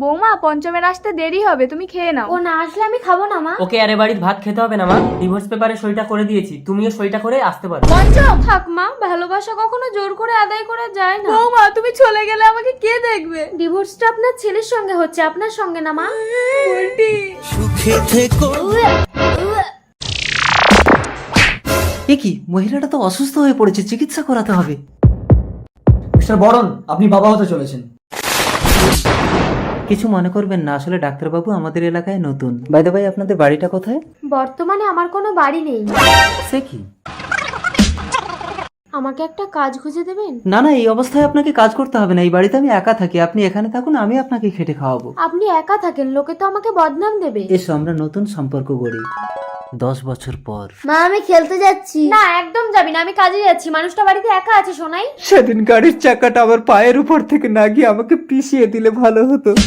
বৌমা পঞ্চমের আসতে দেরি হবে, তুমি খেয়ে নাও। ও না আসলে আমি খাবো না মা। ওকে আরে বাড়ির ভাত খেতে হবে না মা, ডিভোর্স পেপারে সইটা করে দিয়েছি, তুমিও সইটা করে আসতে পারো। পঞ্চম থাক মা, ভালোবাসা কখনো জোর করে আদায় করা যায় না। বৌমা তুমি চলে গেলে আমাকে কে দেখবে? ডিভোর্সটা আপনার ছেলের সঙ্গে হচ্ছে, আপনার সঙ্গে না মা। উল্টি সুখে থেকো। এ কি, মহিলাটা তো অসুস্থ হয়ে পড়েছে, চিকিৎসা করাতে হবে। মিস্টার বরণ, আপনি বাবা হতে চলেছেন। কিছু মনে করবেন না, আসলে ডাক্তারবাবু আমাদের এলাকায় নতুন। বাই দ্য বাই, আপনাদের বাড়িটা কোথায়? বর্তমানে আমার কোনো বাড়ি নেই। সে কি? আমাকে একটা কাজ খুঁজে দেবেন? না না, এই অবস্থায় আপনাকে কাজ করতে হবে না, এই বাড়িতে আমি একা থাকি, আপনি এখানে থাকুন, আমি আপনাকে খেটে খাওয়াবো। আপনি একা থাকেন, লোকে তো আমাকে বদনাম দেবে। এসো আমরা নতুন সম্পর্ক গড়ি 10 বছর পর। মা আমি খেলতে যাচ্ছি। না একদম যাবি না, আমি কাজে যাচ্ছি। মানুষটা বাড়িতে একা আছে শোনাই। সেদিন গাড়ির চাকাটা আমার পায়ের উপর থেকে না গিয়ে আমাকে পিষিয়ে দিলে ভালো হতো।